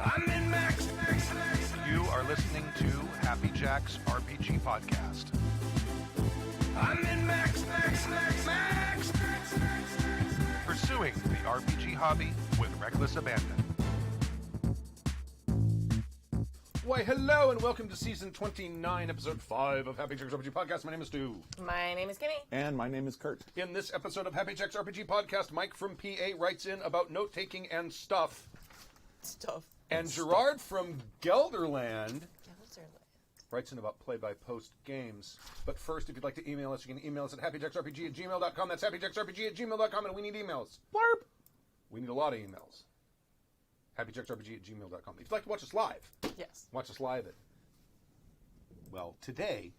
I'm in Max. You are listening to Happy Jack's RPG Podcast. I'm in Max. Pursuing the RPG hobby with reckless abandon. Why, hello, and welcome to Season 29, Episode 5 of Happy Jack's RPG Podcast. My name is Stu. My name is Kimmy. And my name is Kurt. In this episode of Happy Jack's RPG Podcast, Mike from PA writes in about note-taking and stuff. And Gerard from Gelderland writes in about play-by-post games. But first, if you'd like to email us, you can email us at happyjacksrpg@gmail.com. That's happyjacksrpg@gmail.com, and we need emails. Blarp! We need a lot of emails. happyjacksrpg@gmail.com. If you'd like to watch us live, yes, watch us live at, well, today,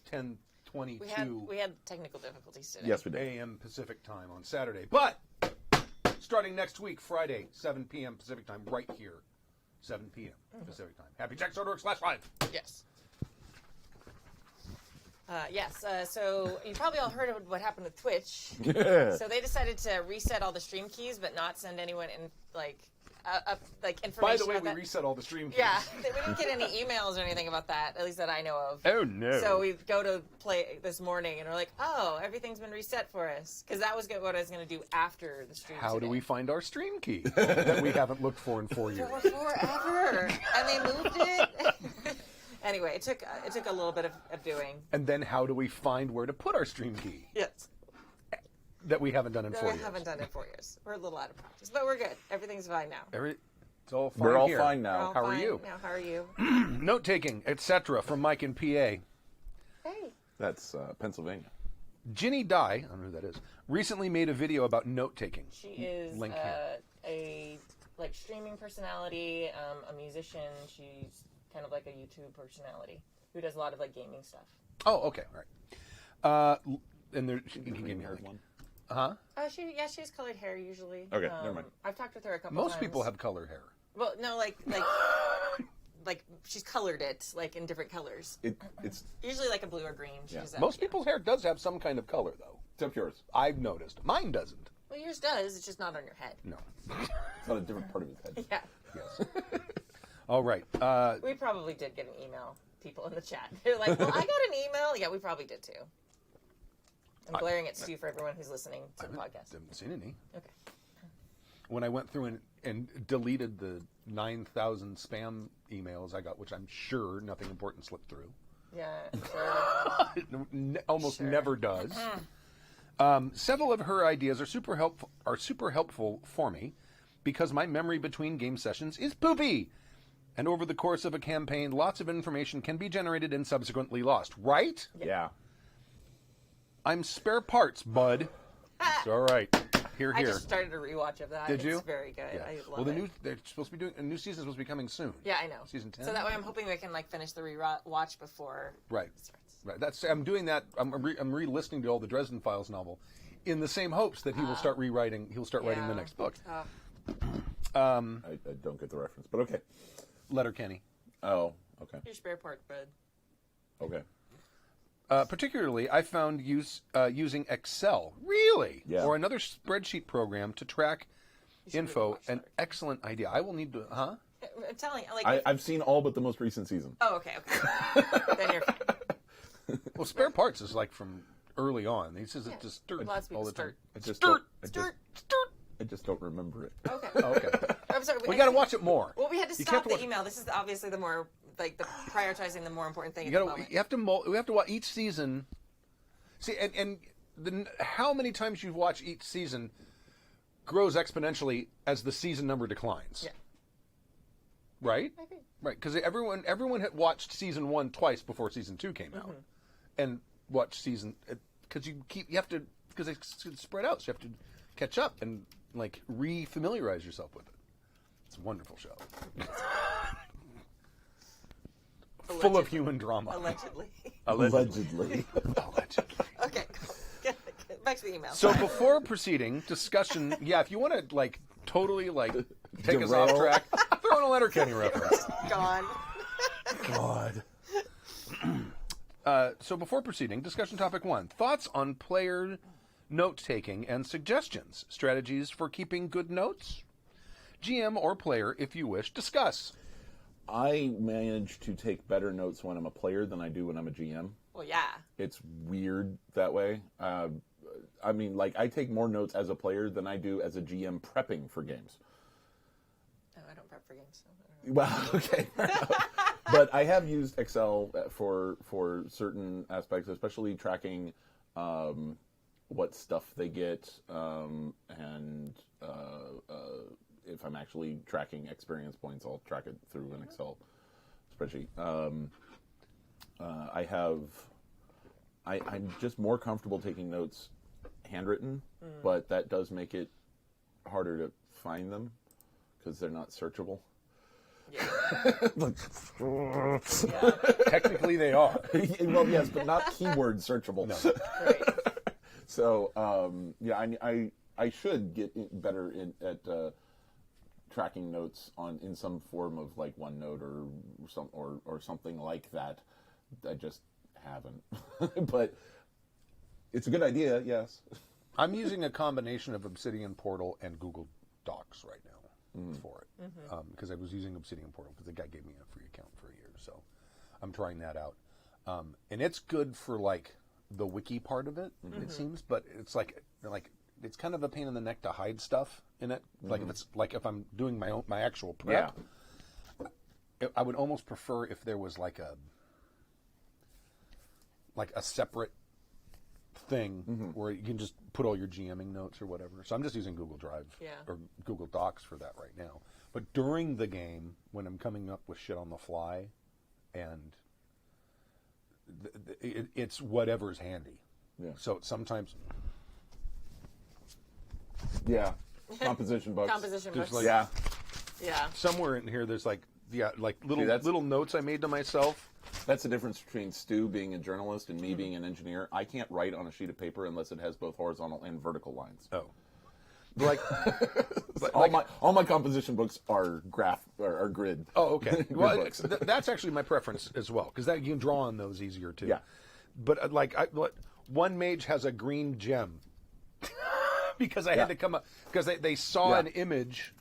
10:22. We had technical difficulties today. Yes, we did. a.m. Pacific time on Saturday. But starting next week, Friday, 7 p.m. Pacific time, right here, 7 p.m. Pacific time. happyjacks.org/live. Yes. So you probably all heard of what happened with Twitch. Yeah. So they decided to reset all the stream keys, but not send anyone in information. By the way, about we that. reset all the stream keys. Yeah, we didn't get any emails or anything about that, at least that I know of. Oh, no. So we go to play this morning, and we're like, oh, everything's been reset for us. Because that was what I was going to do after the stream How today. do we find our stream key that we haven't looked for in 4 years? Forever. And they moved it. Anyway, it took a little bit of doing. And then how do we find where to put our stream key Yes. that we haven't done in 4 years? We haven't done it in 4 years. We're a little out of practice, but we're good. Everything's fine now. It's all fine We're all here. fine We're now. all How are fine you? Now, how are you? Note-taking, etc. from Mike in PA. Hey. That's Pennsylvania. Ginny Dye, I don't know who that is, recently made a video about note-taking. She is Link here. a streaming personality, a musician. She's kind of like a YouTube personality who does a lot of gaming stuff. Oh, okay, all right. And there, you can give me a link. One. She has colored hair usually. Okay, never mind. I've talked with her a couple Most times. people have colored hair. Well, no, like she's colored it in different colors. It's Usually like a blue or green. She does that, Most people's hair does have some kind of color, though. except yours. I've noticed. Mine doesn't. Well, yours does. It's just not on your head. No. It's not a different part of his head. Yeah. Yes. All right. We probably did get an email. People in the chat. They're like, well, I got an email. Yeah, we probably did too. I'm glaring at Stu for everyone who's listening to the podcast. Haven't seen any. Okay. When I went through and deleted the 9,000 spam emails I got, which I'm sure nothing important slipped through. Yeah. Sure. It almost Sure. never does. Several of her ideas are super helpful for me because my memory between game sessions is poopy. And over the course of a campaign, lots of information can be generated and subsequently lost, right? Yeah. I'm spare parts, bud. It's all right. Here. I just started a rewatch of that. Did you? It's very good. Yeah. I love it. They're supposed to be doing a new season. Supposed to be coming soon. Yeah, I know. Season 10. So that way, I'm hoping we can finish the rewatch before Right. it starts. Right. I'm doing that. I'm re-listening to all the Dresden Files novel, in the same hopes that he will start rewriting. He'll start writing the next book. I don't get the reference, but okay. Letterkenny. Oh, okay. Your spare part, bud. Okay. Particularly, I found using Excel, really, Yeah. or another spreadsheet program to track info, watch an that. excellent idea. I will need to, I'm telling you, I've seen all but the most recent season. Oh, okay. Then you're fine. Well, spare parts is from early on. He says it just stirred Lots of all people the time. I just don't remember it. Okay. Oh, okay. I'm sorry. We got to watch it more. Well, we had to You stop can't the watch- email. This is obviously the more the prioritizing the more important thing. You at the got to. moment. You have to. We have to watch each season. See, how many times you watch each season grows exponentially as the season number declines. Yeah. Right. I agree. Right, because everyone had watched season 1 twice before season 2 came out, and watched season because you have to because it's spread out, so you have to catch up and re-familiarize yourself with it. It's a wonderful show. Full of human drama. Allegedly. Allegedly. Allegedly. Okay. Cool. Get back to the email. So before proceeding, discussion, if you want to totally take us off Derail. track, throw in a Letterkenny reference. Gone. God. So before proceeding, discussion topic 1. Thoughts on player note-taking and suggestions. Strategies for keeping good notes. GM or player, if you wish, discuss. I manage to take better notes when I'm a player than I do when I'm a GM. Well, yeah. It's weird that way. I mean, like, I take more notes as a player than I do as a GM prepping for games. Oh, I don't prep for games. So I don't know. Well, okay. Fair enough. But I have used Excel for certain aspects, especially tracking what stuff they get, and if I'm actually tracking experience points, I'll track it through an Excel spreadsheet. I'm just more comfortable taking notes handwritten, but that does make it harder to find them because they're not searchable. Yeah. Technically, they are. Well, yes, but not keyword searchable. No. Right. So, I should get better at tracking notes in some form of like OneNote or something like that. I just haven't, but it's a good idea. Yes, I'm using a combination of Obsidian Portal and Google Docs right now for it, because I was using Obsidian Portal because the guy gave me a free account for a year, so I'm trying that out, and it's good for like the wiki part of it. It seems, but it's like it's kind of a pain in the neck to hide stuff in it. Like if I'm doing my actual prep, I would almost prefer if there was like a separate thing where you can just put all your GMing notes or whatever. So I'm just using Google Drive or Google Docs for that right now. But during the game, when I'm coming up with shit on the fly, and it's whatever's handy. Yeah. So sometimes, composition books. Composition books. Like, yeah. Somewhere in here, there's little notes I made to myself. That's the difference between Stu being a journalist and me being an engineer. I can't write on a sheet of paper unless it has both horizontal and vertical lines. Oh, all my composition books are grid. Oh, okay. Well, that's actually my preference as well, because you can draw on those easier too. Yeah. But one mage has a green gem because I had to come up because they saw an image.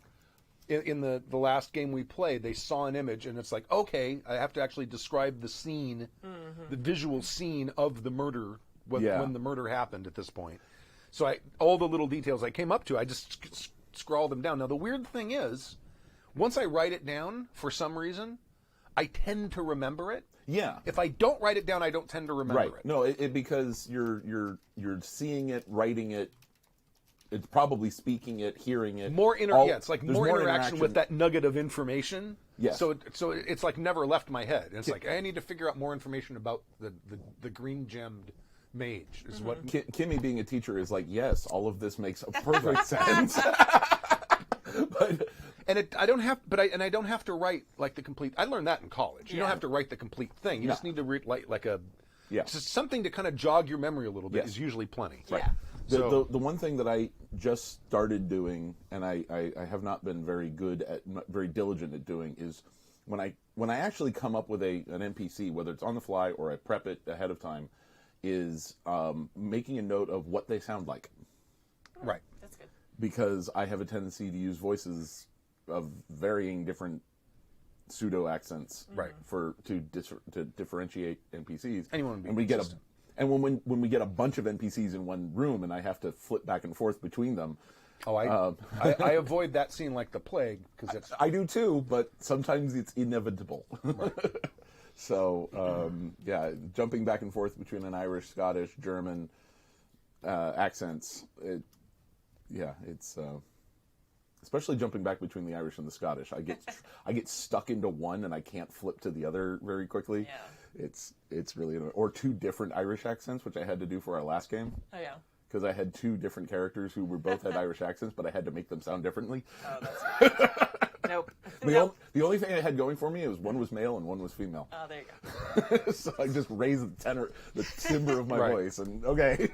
In the last game we played, they saw an image, and it's like, okay, I have to actually describe the scene, the visual scene of the murder when the murder happened at this point. So all the little details I came up to, I just scrawled them down. Now, the weird thing is, once I write it down, for some reason, I tend to remember it. Yeah. If I don't write it down, I don't tend to remember it. No, because you're seeing it, writing it. It's probably speaking it, hearing it. It's like more interaction with that nugget of information. Yes. So it's like never left my head. It's like I need to figure out more information about the green gemmed mage. Is what Kimmy, being a teacher, is like. Yes, all of this makes perfect sense. I don't have to write like the complete. I learned that in college. You don't have to write the complete thing. You just need to read like a. Yeah. Just something to kind of jog your memory a little bit is usually plenty. Right. The one thing that I just started doing, and I have not been very diligent at doing, is when I actually come up with an NPC, whether it's on the fly or I prep it ahead of time, is making a note of what they sound like. Right. That's good. Because I have a tendency to use voices of varying different pseudo accents, to differentiate NPCs. When we get a bunch of NPCs in one room and I have to flip back and forth between them. Oh, I avoid that scene like the plague because it's. I do too, but sometimes it's inevitable. Right. So jumping back and forth between an Irish, Scottish, German accents. It's. Especially jumping back between the Irish and the Scottish, I get stuck into one and I can't flip to the other very quickly. Yeah. It's really annoying. Or two different Irish accents, which I had to do for our last game. Oh yeah. Because I had two different characters who both had Irish accents, but I had to make them sound differently. Oh, that's right. Nope. The only thing I had going for me was one was male and one was female. Oh, there you go. So I just raised the timbre of my voice, and okay.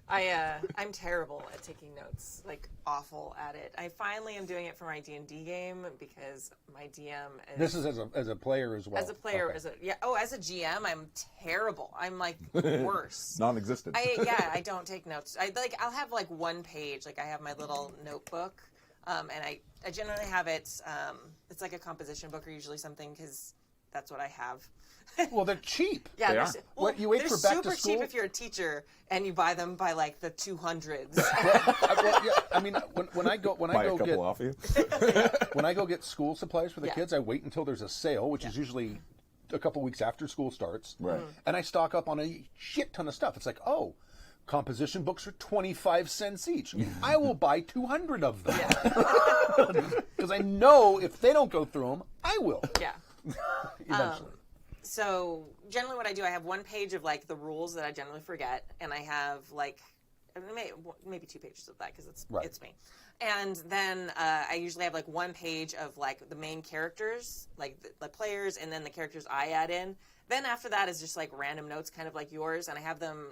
I'm terrible at taking notes, like awful at it. I finally am doing it for my D&D game because my DM is... This is as a player as well. As a player, okay. As a GM, I'm terrible. I'm like worse. Non-existent. I don't take notes. I'll have like one page, like I have my little notebook And I generally have it, it's like a composition book or usually something because that's what I have. Well, they're cheap. Yeah, They are. What, you wait they're for back to super school? cheap if you're a teacher and you buy them by like the 200s. Well, yeah, I mean, when I go Buy a get couple off you. when I go get school supplies for the Yeah. kids, I wait until there's a sale, which is usually a couple weeks after school starts. Right. And I stock up on a shit ton of stuff. It's like, oh, composition books are 25 cents each. I will buy 200 of them. Because I know if they don't go through them, I will. Yeah. Eventually. So generally what I do, I have one page of like the rules that I generally forget, and I have like maybe 2 pages of that because it's me. And then I usually have like one page of like the main characters, like the players, and then the characters I add in. Then after that is just like random notes, kind of like yours, and I have them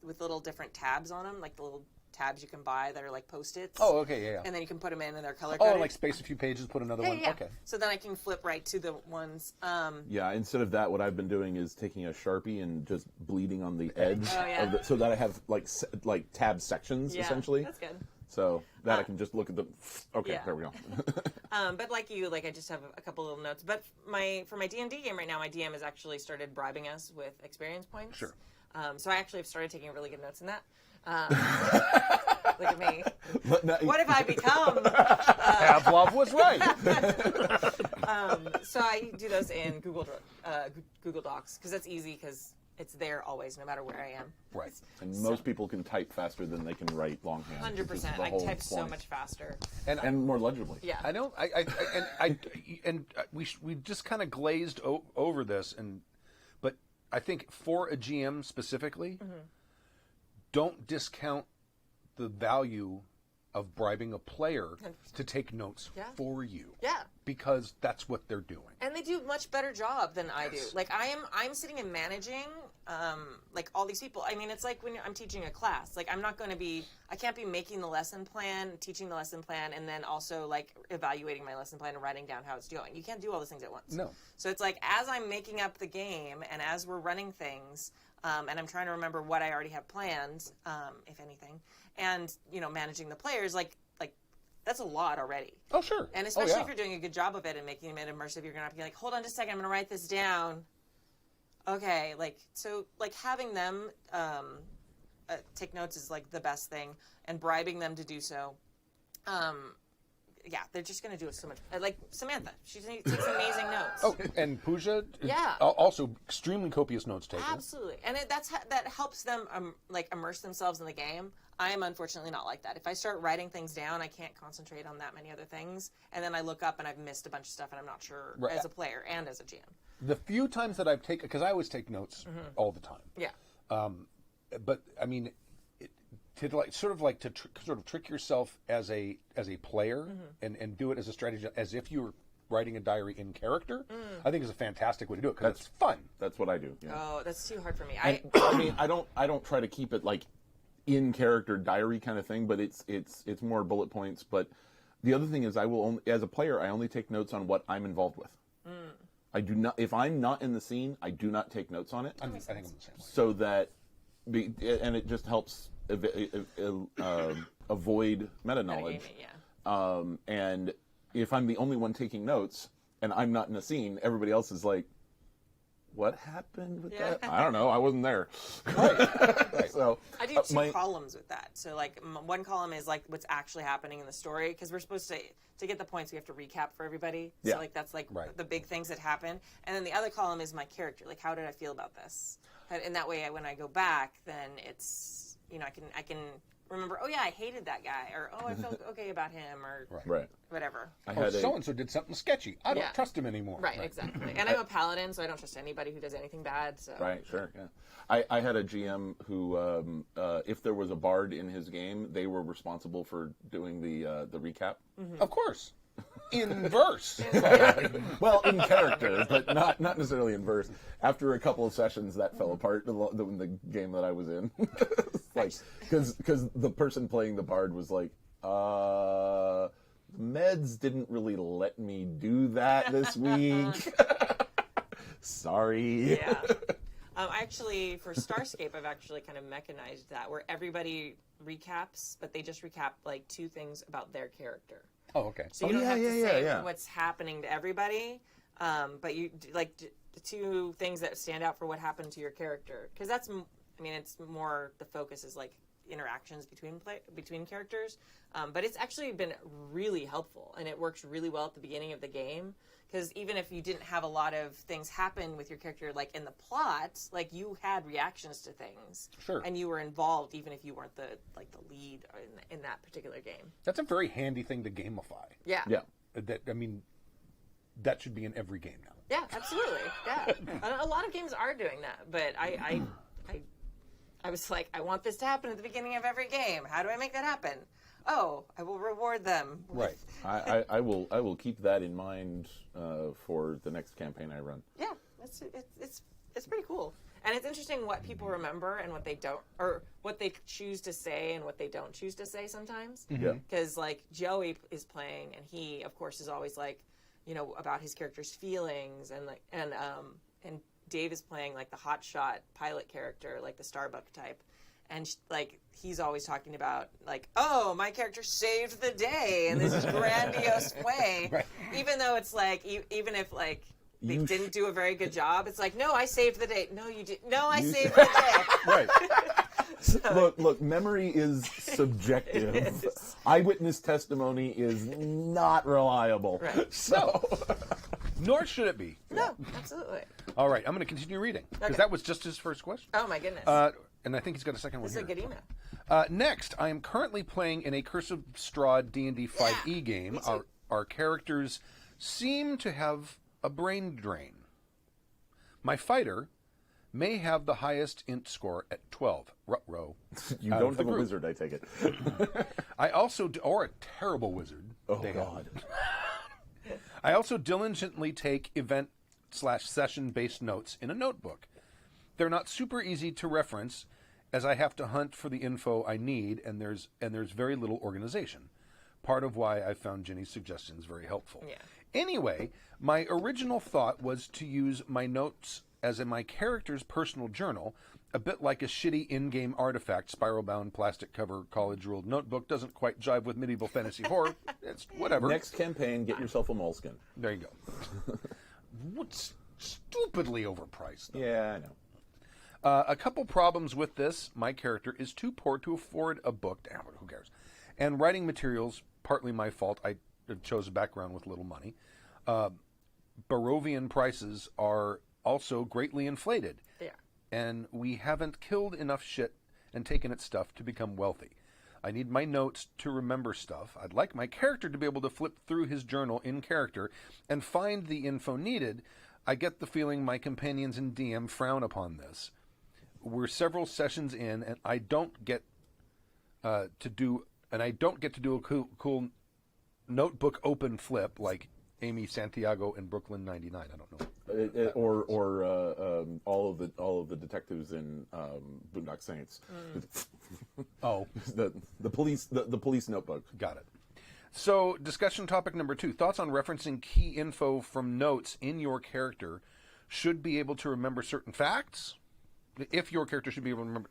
with little different tabs on them, like the little tabs you can buy that are like Post-its. Oh, okay, yeah. And then you can put them in and they're color Oh, coded. like space a few pages, put another one. Yeah. Okay. So then I can flip right to the ones. Yeah, instead of that, what I've been doing is taking a Sharpie and just bleeding on the edge, Oh, yeah. of so that I have like tab sections, Yeah, essentially. that's good. So that I can just look at the, okay, Yeah. there we go. But like you, like I just have a couple little notes. But for my D&D game right now, my DM has actually started bribing us with experience points. Sure. So I actually have started taking really good notes in that. Look at me. What have I become? Pavlov was right. So I do those in Google Docs because that's easy because it's there always, no matter where I am. Right. And most people can type faster than they can write longhand. 100%. I type so much faster. And more legibly. Yeah. I don't. We just kind of glazed over this, but I think for a GM specifically, don't discount the value of bribing a player 100%. to take notes for you. Yeah. Because that's what they're doing. And they do a much better job than I do. Like I'm sitting and managing like all these people. I mean, it's like when I'm teaching a class. Like I can't be making the lesson plan, teaching the lesson plan, and then also like evaluating my lesson plan and writing down how it's doing. You can't do all those things at once. No. So it's like as I'm making up the game and as we're running things, and I'm trying to remember what I already have planned, if anything, and managing the players, like that's a lot already. Oh, sure. And especially if you're doing a good job of it and making it immersive, you're going to have to be like, hold on just a second, I'm going to write this down. Okay, so having them take notes is like the best thing, and bribing them to do so. They're just going to do it so much. Like Samantha, she takes amazing notes. Oh, and Pooja, Yeah. also extremely copious notes taker. Absolutely, and that helps them immerse themselves in the game. I am unfortunately not like that. If I start writing things down, I can't concentrate on that many other things, and then I look up and I've missed a bunch of stuff, and I'm not sure as a player and as a GM. The few times that I've taken, because I always take notes all the time. Yeah. But I mean, to trick yourself as a player and do it as a strategy, as if you were writing a diary in character, I think is a fantastic way to do it because it's fun. That's what I do. Yeah. Oh, that's too hard for me. I mean, I don't try to keep it like in character diary kind of thing, but it's more bullet points. But the other thing is, I will only, as a player, I only take notes on what I'm involved with. I do not. If I'm not in the scene, I do not take notes on it. I think I'm the same way. So that, and it just helps avoid meta knowledge. Yeah. And if I'm the only one taking notes and I'm not in a scene, everybody else is like, "What happened with that? I don't know. I wasn't there." Right. So I do two columns with that. So like one column is like what's actually happening in the story because we're supposed to get the points we have to recap for everybody. Yeah. So like that's like the big things that happen. And then the other column is my character. Like how did I feel about this? And that way when I go back, then it's I can remember, oh yeah, I hated that guy, or oh I felt okay about him, or whatever. So and so did something sketchy. I don't trust him anymore. Right, exactly. And I'm a paladin, so I don't trust anybody who does anything bad. So Right, sure, yeah. I had a GM who, if there was a bard in his game, they were responsible for doing the recap. Of course. In verse. Well, in character, but not necessarily in verse. After a couple of sessions, that fell apart. The game that I was in, like because the person playing the bard was like, meds didn't really let me do that this week. Sorry. Yeah. Actually, for Starscape, I've actually kind of mechanized that, where everybody recaps, but they just recap like 2 things about their character. Oh, okay. So you don't have to say what's happening to everybody, but you like the 2 things that stand out for what happened to your character, because that's, I mean, it's more the focus is like interactions between characters, but it's actually been really helpful, and it works really well at the beginning of the game. Because even if you didn't have a lot of things happen with your character, like in the plot, like you had reactions to things, Sure, and you were involved, even if you weren't the lead in that particular game. That's a very handy thing to gamify. Yeah. Yeah. That should be in every game now. Yeah, absolutely. Yeah, a lot of games are doing that, but I was like, I want this to happen at the beginning of every game. How do I make that happen? Oh, I will reward them. Right. I will keep that in mind for the next campaign I run. Yeah, it's pretty cool, and it's interesting what people remember and what they don't, or what they choose to say and what they don't choose to say sometimes. Yeah. Because like Joey is playing, and he of course is always like, about his character's feelings, and like and Dave is playing like the hotshot pilot character, like the Starbuck type. And like he's always talking about like, oh, my character saved the day in this grandiose way, Right. Even though it's like, even if like they didn't do a very good job, it's like, no, I saved the day. No, you didn't. No, I saved the day. Right. Look, memory is subjective. It is. Eyewitness testimony is not reliable. Right. So, Nor should it be. No, absolutely. All right, I'm going to continue reading because Okay. that was just his first question. Oh my goodness. And I think he's got a second one This is here. a good email. Next, I am currently playing in a Curse of Strahd D&D 5e game. me too. Our characters seem to have a brain drain. My fighter may have the highest int score at 12. Ruh-roh. you don't have a wizard, I take it. I also, or a terrible wizard. Oh, they God. have. I also diligently take event/session-based notes in a notebook. They're not super easy to reference, as I have to hunt for the info I need, and there's very little organization. Part of why I found Ginny's suggestions very helpful. Yeah. Anyway, my original thought was to use my notes as in my character's personal journal, a bit like a shitty in-game artifact, spiral-bound, plastic cover, college-ruled notebook. Doesn't quite jive with medieval fantasy horror. It's whatever. Next campaign, get yourself a moleskin. There you go. What's stupidly overpriced, though. Yeah, I know. A couple problems with this. My character is too poor to afford a book. Damn it, who cares? And writing materials, partly my fault. I chose a background with little money. Barovian prices are also greatly inflated. Yeah. And we haven't killed enough shit and taken its stuff to become wealthy. I need my notes to remember stuff. I'd like my character to be able to flip through his journal in character and find the info needed. I get the feeling my companions and DM frown upon this. We're several sessions in, and I don't get to do a cool notebook open flip like Amy Santiago in Brooklyn 99. I don't know. Or all of the detectives in Boondock Saints. Oh, the police notebook. got it. So, discussion topic number 2. Thoughts on referencing key info from notes in your character should be able to remember certain facts. If your character should be able to remember...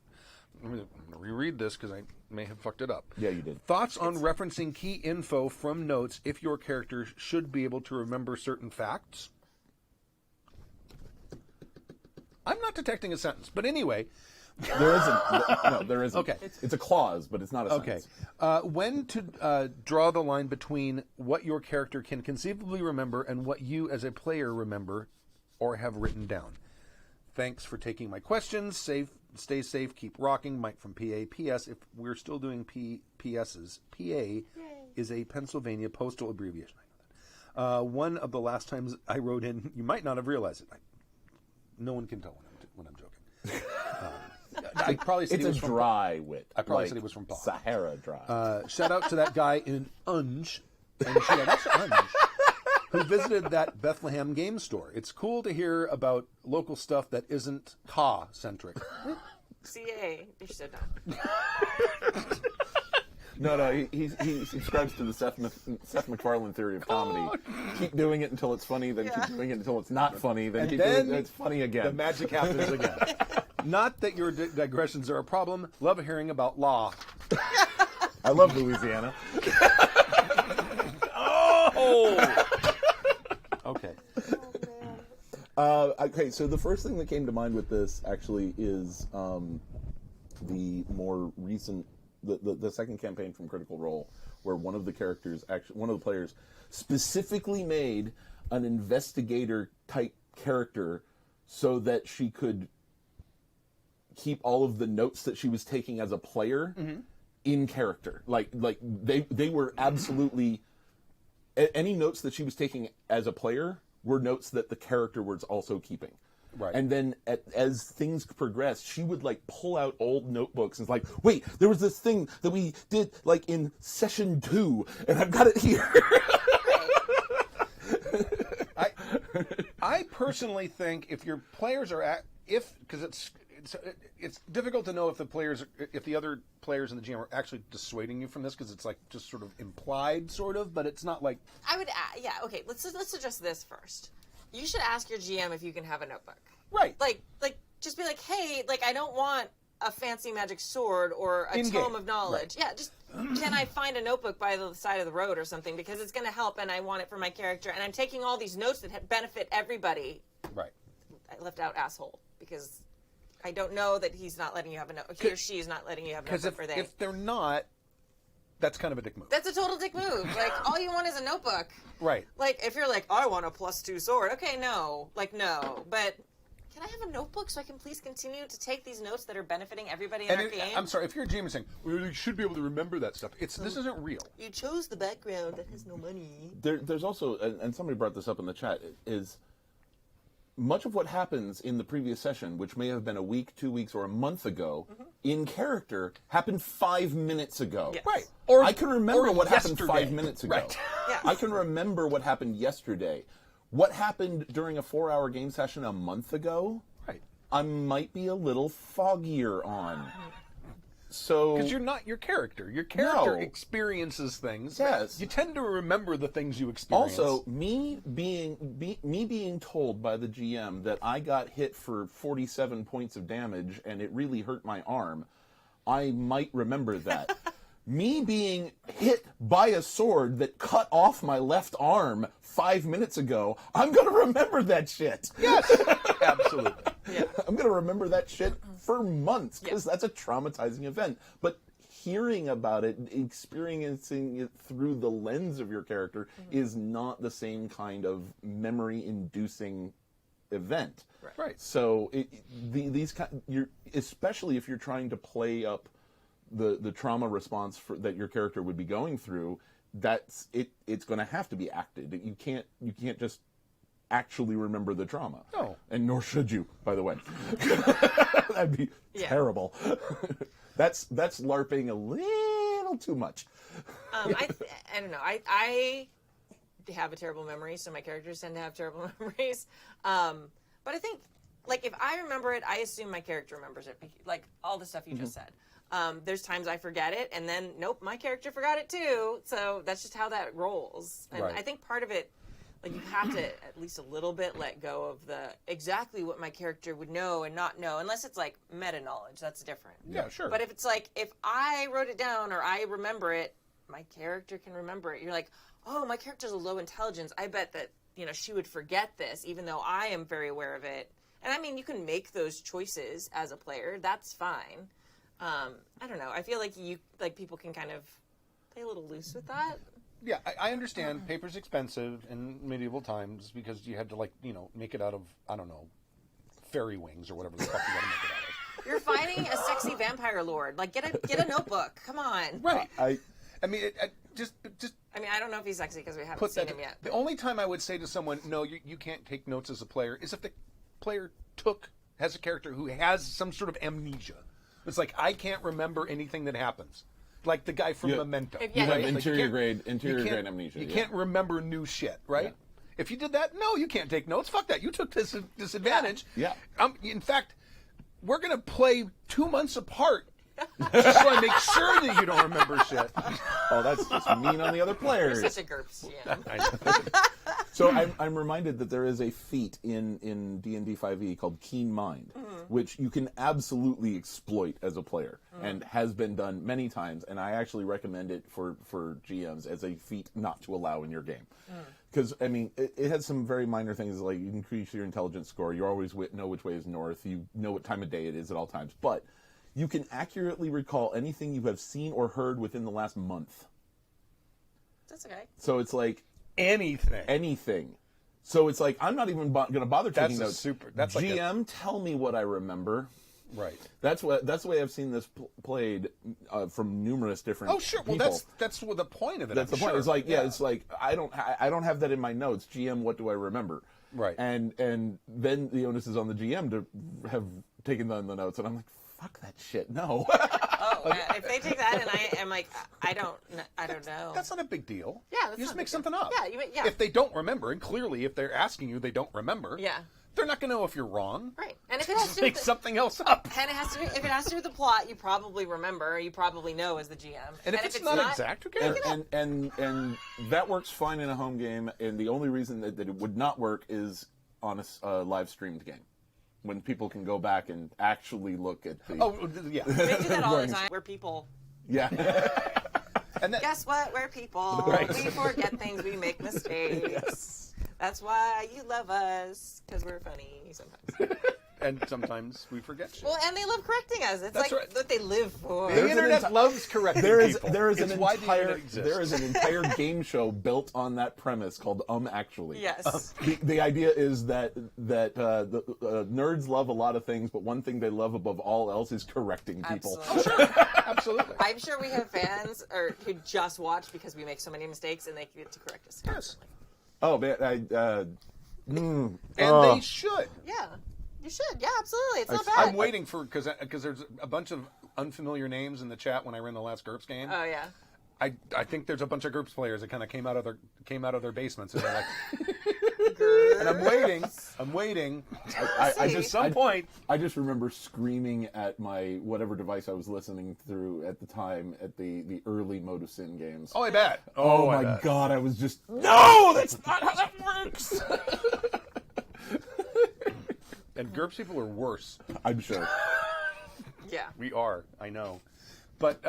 I'm going to reread this because I may have fucked it up. Yeah, you did. Thoughts on referencing key info from notes if your character should be able to remember certain facts? I'm not detecting a sentence, but anyway... There isn't. No, there isn't. Okay. It's a clause, but it's not a sentence. Okay. When to draw the line between what your character can conceivably remember and what you as a player remember or have written down. Thanks for taking my questions. Stay safe. Keep rocking. Mike from PA. P.S. If we're still doing PSs, PA is a Pennsylvania postal abbreviation. I know that. One of the last times I wrote in, you might not have realized it. No one can tell when I'm joking. I probably said It's he was a from dry wit. I probably said he was from Paul. Sahara dry. Shout out to that guy in Unge, who visited that Bethlehem game store. It's cool to hear about local stuff that isn't Ka-centric. CA, you should know. No, he subscribes to the Seth MacFarlane theory of comedy. Keep doing it until it's funny, then keep doing it until it's not funny, then keep doing it until it's funny again. The magic happens again. Not that your digressions are a problem. Love hearing about law. I love Louisiana. Oh! Okay. Okay, so the first thing that came to mind with this actually is the more recent, the second campaign from Critical Role, where one of the players specifically made an investigator type character so that she could keep all of the notes that she was taking as a player in character. Like they were absolutely, any notes that she was taking as a player were notes that the character was also keeping. Right. And then as things progressed, she would like pull out old notebooks and it's like, wait, there was this thing that we did like in session 2 and I've got it here. I personally think if your players are because it's difficult to know if the other players in the GM are actually dissuading you from this, because it's like just sort of implied, sort of, but it's not like. I would, okay. Let's address this first. You should ask your GM if you can have a notebook. Right. Like just be like, hey, like I don't want a fancy magic sword or a tome of knowledge. Right. Yeah, just can I find a notebook by the side of the road or something, because it's going to help and I want it for my character, and I'm taking all these notes that benefit everybody. Right. I left out asshole because I don't know that he's not letting you have a notebook. He or she is not letting you have a notebook. Because if they're not, that's kind of a dick move. That's a total dick move. Like, all you want is a notebook. Right. Like, if you're like, I want a +2 sword. Okay, no. Like, no. But can I have a notebook so I can please continue to take these notes that are benefiting everybody in our game? I'm sorry, if you're a GM and saying, well, you should be able to remember that stuff. This isn't real. You chose the background that has no money. There's also, and somebody brought this up in the chat, is much of what happens in the previous session, which may have been a week, 2 weeks, or a month ago, in character, happened 5 minutes ago. Yes. Right. Or I can remember what happened yesterday. 5 minutes ago. Right. Yes. I can remember what happened yesterday. What happened during a 4-hour game session a month ago, Right. I might be a little foggier on. So Because you're not your character. Your character experiences things. Yes. You tend to remember the things you experience. Also, me being told by the GM that I got hit for 47 points of damage and it really hurt my arm, I might remember that. Me being hit by a sword that cut off my left arm 5 minutes ago, I'm going to remember that shit. Yes, absolutely. Yeah. I'm going to remember that shit for months, because that's a traumatizing event. But hearing about it, experiencing it through the lens of your character is not the same kind of memory-inducing event. Right. So especially if you're trying to play up the trauma response that your character would be going through, it's going to have to be acted. You can't just actually remember the trauma. No. And nor should you, by the way. That'd be terrible. That's LARPing a little too much. I don't know. I have a terrible memory, so my characters tend to have terrible memories. But I think, like, if I remember it, I assume my character remembers it. Like, all the stuff you just said. There's times I forget it, and then, nope, my character forgot it too. So that's just how that rolls. And I think part of it, like, you have to at least a little bit let go of exactly what my character would know and not know, unless it's like meta knowledge. That's different. Yeah, sure. But if it's like, if I wrote it down or I remember it, my character can remember it. You're like, oh, my character's a low intelligence. I bet that, she would forget this, even though I am very aware of it. And I mean, you can make those choices as a player. That's fine. I don't know. I feel like people can kind of play a little loose with that. Yeah, I understand paper's expensive in medieval times because you had to, make it out of, I don't know, fairy wings or whatever the fuck you got to make it out of. You're fighting a sexy vampire lord. Like, get a notebook. Come on. Right. I mean, just. I mean, I don't know if he's sexy because we haven't seen him yet. The only time I would say to someone, no, you can't take notes as a player, is if the player has a character who has some sort of amnesia. It's like, I can't remember anything that happens. Like the guy from Memento. You have interior grade amnesia. You can't remember new shit, right? Yeah. If you did that, no, you can't take notes. Fuck that. You took this disadvantage. Yeah. In fact, we're going to play 2 months apart Just want to make sure that you don't remember shit. Oh, that's just mean on the other players. You're such a GURPS GM. So I'm reminded that there is a feat in D&D 5e called Keen Mind, which you can absolutely exploit as a player, and has been done many times. And I actually recommend it for GMs as a feat not to allow in your game. Because, I mean, it has some very minor things, like you increase your intelligence score, you always know which way is north, you know what time of day it is at all times. But you can accurately recall anything you have seen or heard within the last month. That's okay. So it's like... Anything. So it's like, I'm not even going to bother taking notes. That's GM, tell me what I remember. Right. That's the way I've seen this played from numerous different. Oh, sure. people. Well, that's the point of it. That's the point. It's like, it's like I don't have that in my notes. GM, what do I remember? Right. And then the onus is on the GM to have taken down the notes, and I'm like, fuck that shit. No. If they take that and I am like, I don't know. That's not a big deal. Yeah, that's you just not a make big something deal. up. Yeah. If they don't remember, and clearly if they're asking you, they don't remember. Yeah. They're not going to know if you're wrong. Right. And if it has to do make with something else up. And if it has to do with the plot, you probably remember, you probably know as the GM. And if it's not exact, okay. And that works fine in a home game. And the only reason that it would not work is on a live streamed game, when people can go back and actually look at the. Oh, yeah. They do that all the time. We're people. Yeah. And guess what? We're people. Right. We forget things. We make mistakes. Yes. That's why you love us, because we're funny sometimes. And sometimes we forget shit. Well, and they love correcting us. It's That's like right. what they live for. The internet loves correcting people. There is It's an why the internet entire game show built on that premise called Actually. Yes. The idea is that the nerds love a lot of things, but one thing they love above all else is correcting people. Absolutely. Absolutely. I'm sure we have fans who just watch because we make so many mistakes and they get to correct us. Yes. Oh man, And they should. Yeah. You should. Yeah, absolutely. It's not bad. I'm waiting for because there's a bunch of unfamiliar names in the chat when I ran the last GURPS game. Oh yeah. I think there's a bunch of GURPS players that kind of came out of their basements and they're like, and I'm waiting. At some point. I just remember screaming at my whatever device I was listening through at the time at the early Mode of Sin games. Oh, I bet. Oh I my bet. God! I was just no. That's not how that works. And GURPS people are worse. I'm sure. Yeah. We are. I know. But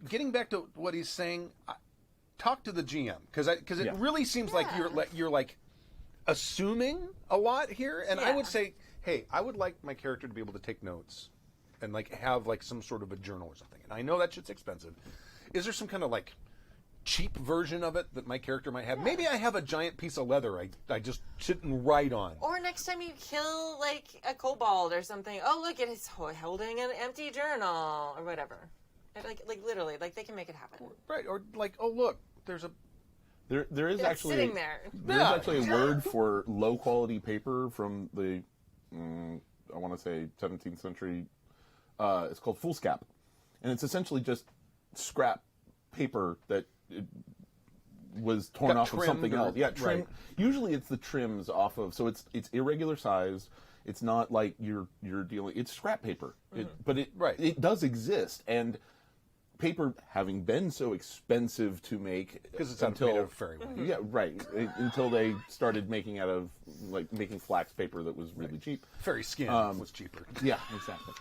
getting back to what he's saying, talk to the GM because it really seems like you're like assuming a lot here, and I would say, hey, I would like my character to be able to take notes and like have like some sort of a journal or something. And I know that shit's expensive. Is there some kind of like cheap version of it that my character might have? Maybe I have a giant piece of leather I just sit and write on. Or next time you kill like a kobold or something, oh look, it is holding an empty journal or whatever. Like literally, like they can make it happen. Right, or like, oh look, there's a There is It's actually sitting there. There's actually a word for low quality paper from the I want to say 17th century. It's called foolscap, and it's essentially just scrap paper that was torn off of something else. Yeah, trim. Right. Usually it's the trims off of, so it's irregular sized. It's not like you're dealing. It's scrap paper, but it does exist, and paper having been so expensive to make because it's made out of fairy wood. Yeah, right. Until they started making out of making flax paper that was really cheap. Fairy skin was cheaper. Yeah, exactly.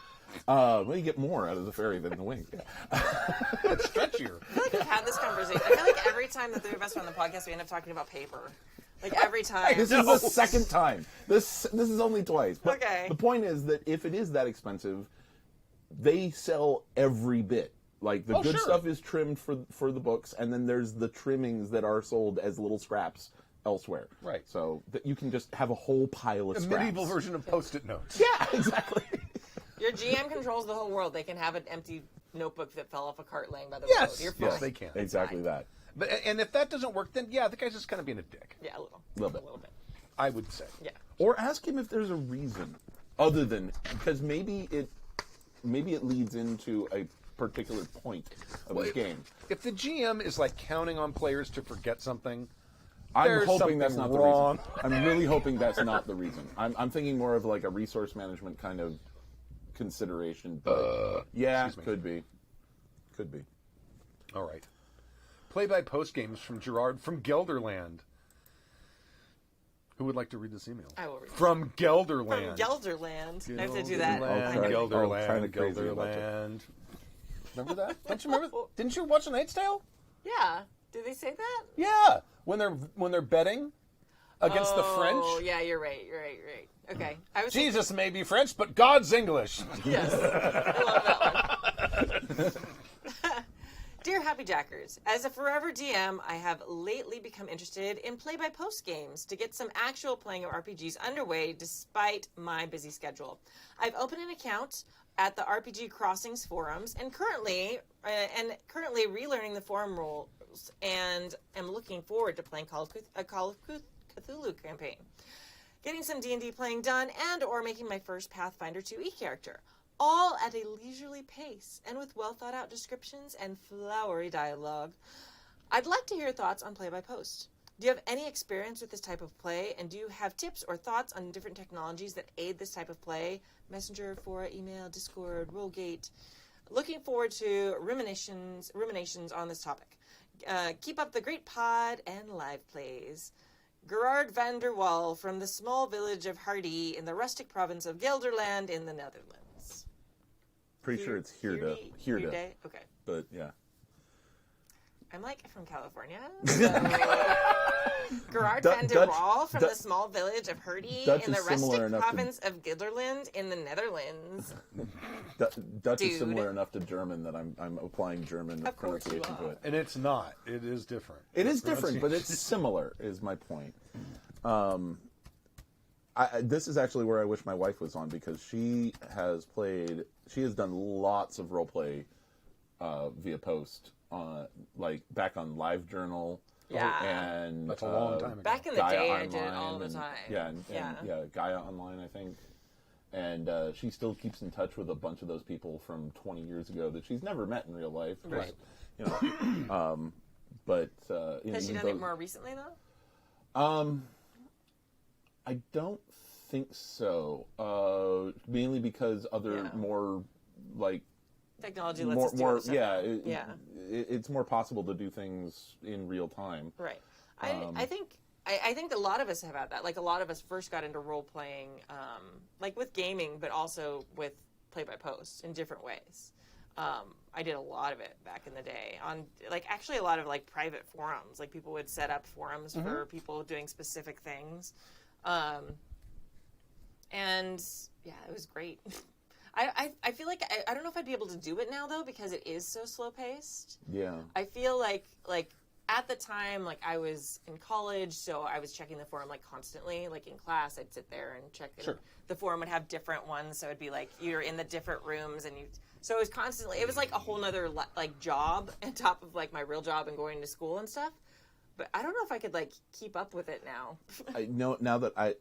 Well, you get more out of the fairy than the wing. It's stretchier. I feel like we've had this conversation. I feel like every time that the three of us are on the podcast, we end up talking about paper. Like every time. Hey, this is the second time. This is only twice. But okay. The point is that if it is that expensive, they sell every bit. Like the good stuff is trimmed for the books, and then there's the trimmings that are sold as little scraps elsewhere. Right. So that you can just have a whole pile of a scraps. medieval version of Post-it notes. Yeah, exactly. Your GM controls the whole world. They can have an empty notebook that fell off a cart laying by the road. You're fine. Yes, they can. Exactly that. But and if that doesn't work, then the guy's just kind of being a dick. Yeah, a little bit. I would say. Yeah. Or ask him if there's a reason other than because maybe it leads into a particular point of the game. If the GM is like counting on players to forget something, I'm hoping that's not wrong. the reason. I'm really hoping that's not the reason. I'm thinking more of like a resource management kind of consideration. But yeah, could be. All right. Play-by-post games from Gerard from Gelderland. Who would like to read this email? I will read it. From Gelderland. From Gelderland. I have to do that. Gelderland. Crazy about Gelderland. Remember that? Don't you remember? Didn't you watch A Knight's Tale? Yeah. Did they say that? Yeah. When they're betting against the French. Oh, yeah, you're right. Okay. I was Jesus may be French, but God's English. Yes. I love that one. Dear Happy Jackers, as a forever DM, I have lately become interested in play-by-post games to get some actual playing of RPGs underway despite my busy schedule. I've opened an account at the RPG Crossings forums and currently relearning the forum rules and am looking forward to playing a Call of Cthulhu campaign. Getting some D&D playing done and or making my first Pathfinder 2e character. All at a leisurely pace and with well-thought-out descriptions and flowery dialogue. I'd like to hear your thoughts on play-by-post. Do you have any experience with this type of play, and do you have tips or thoughts on different technologies that aid this type of play? Messenger, Fora, email, Discord, Rollgate. Looking forward to ruminations on this topic. Keep up the great pod and live plays. Gerard van der Waal from the small village of Hardy in the rustic province of Gelderland in the Netherlands. Pretty sure it's Heerde. Okay. But yeah. I'm like from California. So Gerard van der Waal from the small village of Hardy in the rustic province of Gelderland in the Netherlands. Dutch is similar enough to German that I'm applying German pronunciation to it. And it's not. It is different. It is different, but it's similar, is my point. This is actually where I wish my wife was on, because she has done lots of roleplay via post, like back on LiveJournal. Yeah. And that's a long time ago. Back in the Gaia day, Online, I did it all the time. And Gaia Online, I think. And she still keeps in touch with a bunch of those people from 20 years ago that she's never met in real life. Right. You know, but has she done it more recently though? I don't think so. Mainly because more like technology lets us do it. It's more possible to do things in real time. Right. I think a lot of us have had that. Like a lot of us first got into role playing, like with gaming, but also with play by post in different ways. I did a lot of it back in the day on actually a lot of private forums. Like people would set up forums for people doing specific things. And yeah, it was great. I feel like I don't know if I'd be able to do it now though, because it is so slow paced. Yeah. I feel like at the time, I was in college, so I was checking the forum constantly. Like in class, I'd sit there and check it. Sure. The forum would have different ones, so it'd be you're in the different rooms, and so it was constantly. It was a whole nother job on top of my real job and going to school and stuff. But I don't know if I could keep up with it now. I know now that I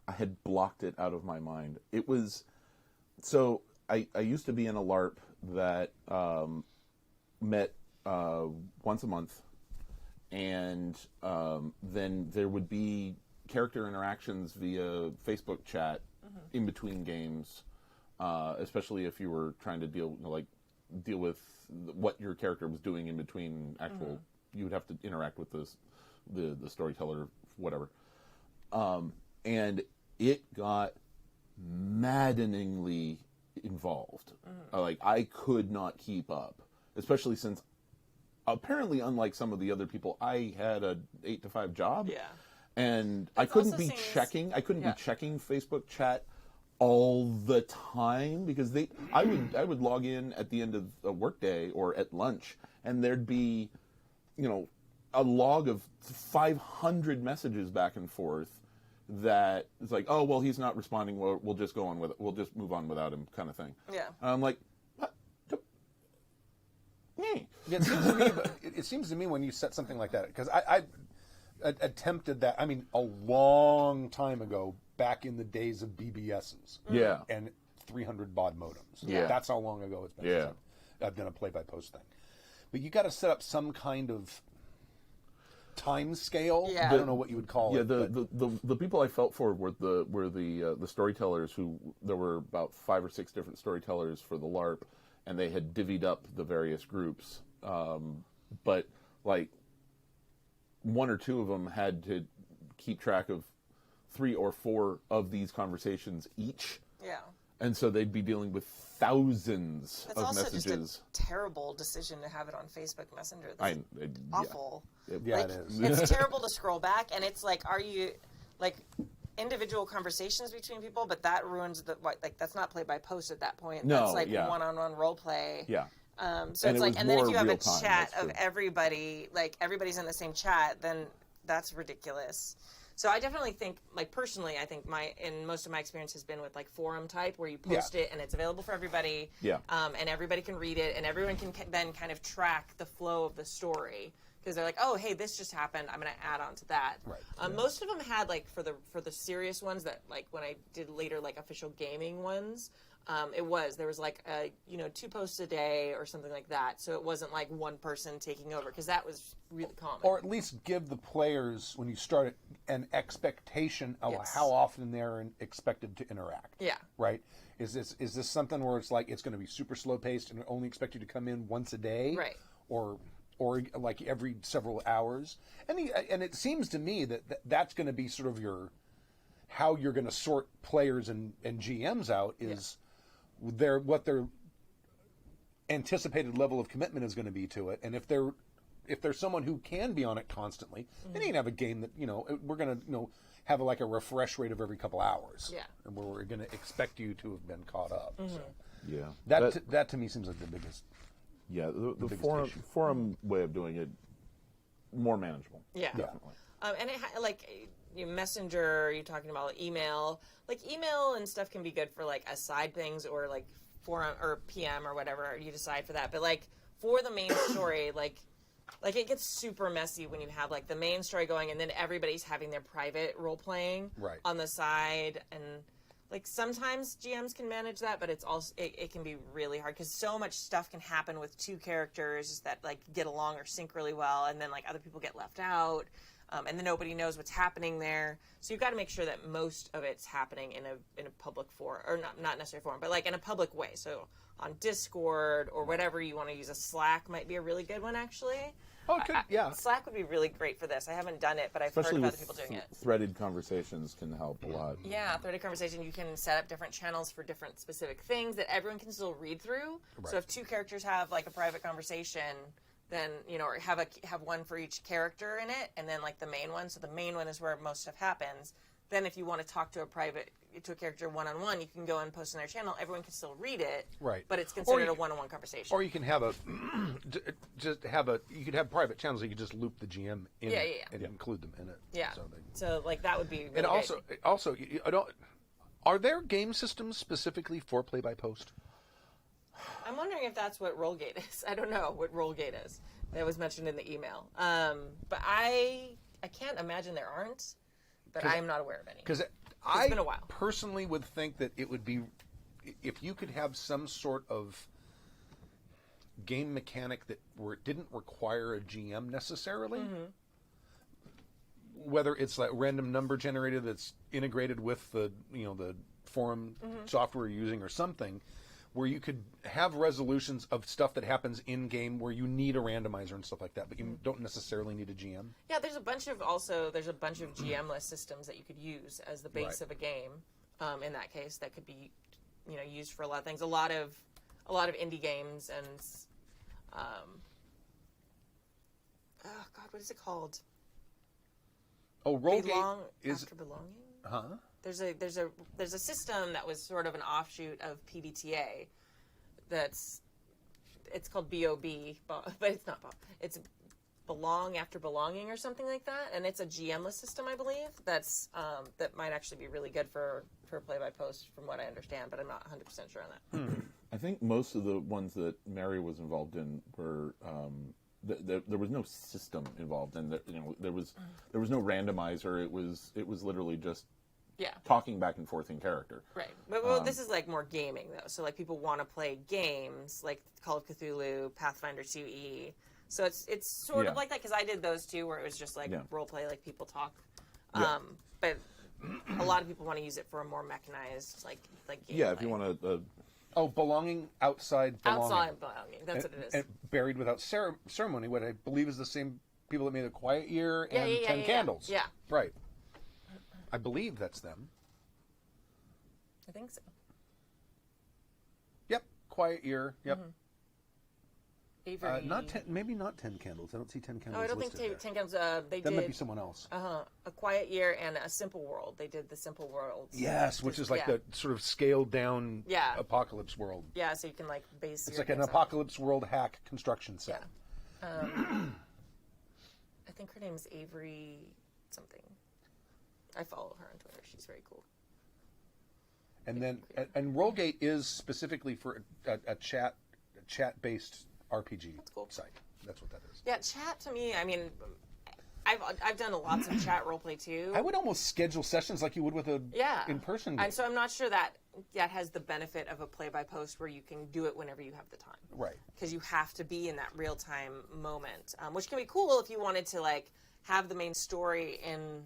had blocked it out of my mind. It was so I used to be in a LARP that met once a month, and then there would be character interactions via Facebook chat in between games, especially if you were trying to deal with what your character was doing in between actual. You would have to interact with the storyteller, whatever, and it got maddeningly involved. I could not keep up, especially since apparently, unlike some of the other people, I had a 8 to 5 job. Yeah. And I couldn't be checking Facebook chat all the time, because I would log in at the end of a workday or at lunch, and there'd be a log of 500 messages back and forth that is oh, well, he's not responding, we'll just go on with it, we'll just move on without him, kind of thing. Yeah. And I'm like, what? Yeah, it seems to me when you set something like that, because I attempted that, a long time ago, back in the days of BBSs. Yeah. And 300 baud modems. Yeah. That's how long ago it's been. Yeah. I've done a play-by-post thing. But you got to set up some kind of time scale. Yeah. I don't know what you would call Yeah, it. the people I felt for were the storytellers who there were about 5 or 6 different storytellers for the LARP, and they had divvied up the various groups. But like 1 or 2 of them had to keep track of 3 or 4 of these conversations each. Yeah. And so they'd be dealing with thousands That's of also messages. just a terrible decision to have it on Facebook Messenger. That's Yeah. awful. Yeah, like, it is. It's terrible to scroll back, and it's like, are you like individual conversations between people? But that ruins that's not play by post at that point. No, that's like yeah. one-on-one role play. Yeah. So And it's it like, was and then if more you have a real time, chat that's of true. everybody, like everybody's in the same chat, then that's ridiculous. So I definitely think, like personally, I think most of my experience has been with like forum type, where you post it and it's available for everybody, and everybody can read it, and everyone can then kind of track the flow of the story, because they're like, oh, hey, this just happened, I'm going to add on to that. Right. Most of them had like for the serious ones that like when I did later like official gaming ones. There was like 2 posts a day or something like that. So it wasn't like one person taking over, because that was really common. Or at least give the players, when you start it, an expectation of Yes. how often they're expected to interact. Yeah. Right? Is this something where it's like it's going to be super slow paced and only expect you to come in once a day? Right. Or like every several hours? And it seems to me that's going to be sort of how you're going to sort players and GMs out is what their anticipated level of commitment is going to be to it, and if there's someone who can be on it constantly, then you can have a game that we're going to have like a refresh rate of every couple hours, and where we're going to expect you to have been caught up. So Yeah. that to me seems like the biggest. Yeah, the biggest forum, issue. forum way of doing it, more manageable. Yeah. Definitely. And Messenger, you're talking about email. Like email and stuff can be good for like aside things, or like forum or PM or whatever you decide for that. But like for the main story, like it gets super messy when you have like the main story going and then everybody's having their private role playing on the side, and like sometimes GMs can manage that, but it's also it can be really hard, because so much stuff can happen with 2 characters that like get along or sync really well, and then like other people get left out. And then nobody knows what's happening there. So you've got to make sure that most of it's happening in a public forum, or not necessarily forum, but like in a public way. So on Discord or whatever you want to use. A Slack might be a really good one, actually. Oh, good. Yeah. Slack would be really great for this. I haven't done it, but I've heard of other people doing it. Threaded conversations can help a lot. Yeah, threaded conversation. You can set up different channels for different specific things that everyone can still read through. Right. So if 2 characters have like a private conversation, then or have one for each character in it, and then like the main one. So the main one is where most stuff happens. Then if you want to talk to a character one-on-one, you can go and post on their channel. Everyone can still read it, right? But it's considered a one-on-one conversation. Or you can have you could have private channels that you could just loop the GM in and include them in it. Yeah. So like that would be really and also are there game systems specifically for play by post? I'm wondering if that's what Rollgate is. I don't know what Rollgate is. That was mentioned in the email. But I can't imagine there aren't, but I am not aware of any. Because it's been a while. Personally would think that it would be, if you could have some sort of game mechanic where it didn't require a GM necessarily, whether it's like random number generator that's integrated with the forum software you're using or something, where you could have resolutions of stuff that happens in game where you need a randomizer and stuff like that, but you don't necessarily need a GM. Yeah, there's a bunch of GM-less systems that you could use as the base of a game. In that case, that could be, used for a lot of things. A lot of indie games and, what is it called? Oh, Rollgate is after belonging. Huh? There's a system that was sort of an offshoot of PBTA. It's called BOB, but it's not BOB. It's Belong After Belonging or something like that, and it's a GM-less system, I believe. That might actually be really good for play-by-post, from what I understand, but I'm not 100% sure on that. I think most of the ones that Mary was involved in were. There was no system involved, and there was no randomizer. It was literally just talking back and forth in character. Right. Well, this is like more gaming though. So like people want to play games like Call of Cthulhu, Pathfinder 2E. So it's sort Yeah. of like that because I did those two where it was just like role play, like people talk. Yeah. But a lot of people want to use it for a more mechanized like game Yeah, if play. you want to. belonging outside belonging. Outside belonging. That's what it is. And buried without ceremony, what I believe is the same people that made A Quiet Year and yeah, 10 yeah. Candles. Yeah. Right. I believe that's them. I think so. Yep. Quiet Year. Yep. Avery. Maybe not 10 Candles. I don't see 10 Candles. Oh, I don't think listed there. 10 Candles. They That did. might be someone else. A Quiet Year and A Simple World. They did the Simple World. Yes, which is like yeah. the sort of scaled down Yeah. apocalypse world. Yeah, so you can like base. It's your like an games on it. apocalypse world hack construction set. Yeah. I think her name is Avery something. I follow her on Twitter. She's very cool. And then and Rollgate is specifically for a chat based RPG cool. site. That's what that is. Yeah, chat to me. I mean, I've done lots of chat roleplay too. I would almost schedule sessions like you would with a in person game. And so I'm not sure that has the benefit of a play by post where you can do it whenever you have the time. Right. Because you have to be in that real time moment, which can be cool if you wanted to like have the main story in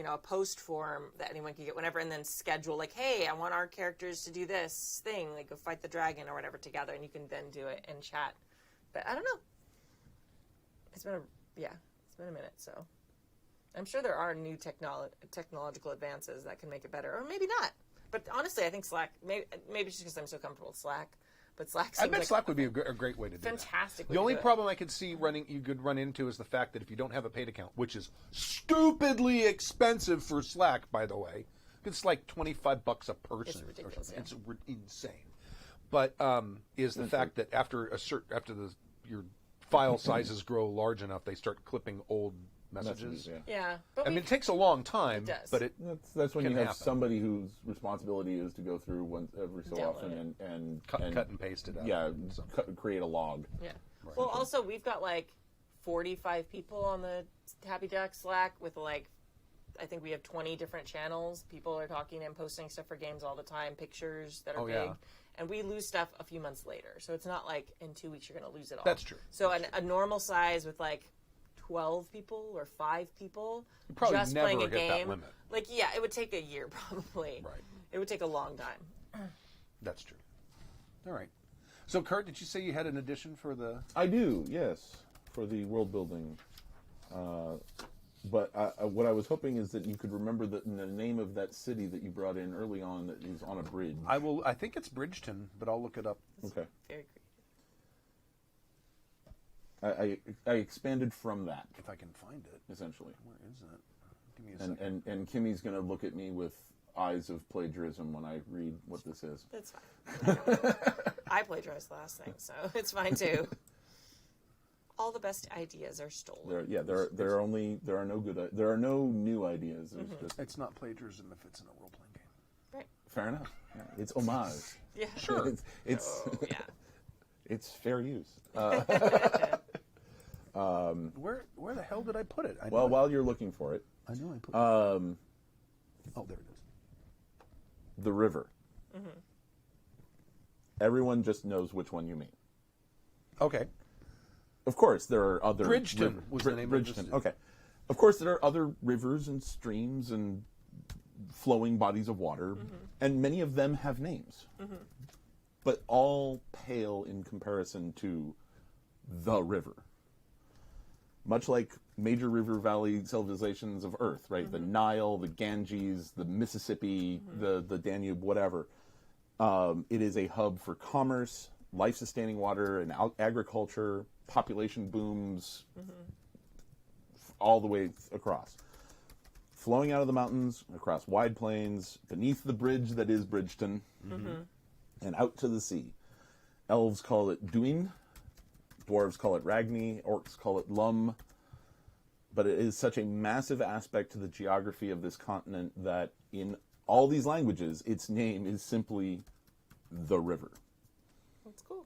a post form that anyone can get whenever, and then schedule like, hey, I want our characters to do this thing, like go fight the dragon or whatever together, and you can then do it in chat. But I don't know. It's been a minute, so I'm sure there are new technological advances that can make it better, or maybe not. But honestly, I think Slack. Maybe it's just because I'm so comfortable with Slack. But Slack. I bet Slack would be a great way to do fantastic. that. The only problem I could see you could run into is the fact that if you don't have a paid account, which is stupidly expensive for Slack, by the way, it's like $25 a person. It's ridiculous. Or something. It's insane. But is the fact that after your file sizes grow large enough, they start clipping old messages. Yeah. But I mean, it takes a long time, but that's when can you have happen. somebody whose responsibility is to go through every so often and cut and paste it out. Yeah, create a log. Yeah. Right. Well, also we've got like 45 people on the Happy Duck Slack with like, I think we have 20 different channels. People are talking and posting stuff for games all the time, pictures that are big. Yeah. And we lose stuff a few months later. So it's not like in 2 weeks you're going to lose it all. That's true. So a normal size with like 12 people or 5 people you probably just never playing a hit game. That limit. Like, yeah, it would take a year probably. Right. It would take a long time. That's true. All right. So, Kurt, did you say you had an addition for the... I do, yes, for the world building. But what I was hoping is that you could remember the name of that city that you brought in early on that is on a bridge. I think it's Bridgeton, but I'll look it up. Okay. Very I expanded from that. If I can find it. Essentially. Where is that? Give me a second. And Kimmy's going to look at me with eyes of plagiarism when I read what this is. That's fine. I plagiarized the last thing, so it's fine too. All the best ideas are stolen. There are no new ideas. It's not plagiarism if it's in a role-playing game. Right. Fair enough. Yeah. It's homage. Yeah. Sure. Yeah. It's fair use. Where the hell did I put it? While you're looking for it, I know I put it. Oh, there it is. The river. Mm-hmm. Everyone just knows which one you mean. Okay. Of course, there are other... Bridgeton was the name Bridgeton. of this. Okay. Of course, there are other rivers and streams and flowing bodies of water, and many of them have names. Mm-hmm. But all pale in comparison to the river. Much like major river valley civilizations of Earth, right? The Nile, the Ganges, the Mississippi, the Danube, whatever. It is a hub for commerce, life-sustaining water, and agriculture, population booms, all the way across. Flowing out of the mountains, across wide plains, beneath the bridge that is Bridgeton, and out to the sea. Elves call it Duin, dwarves call it Ragni, orcs call it Lum, but it is such a massive aspect to the geography of this continent that in all these languages, its name is simply the river. That's cool.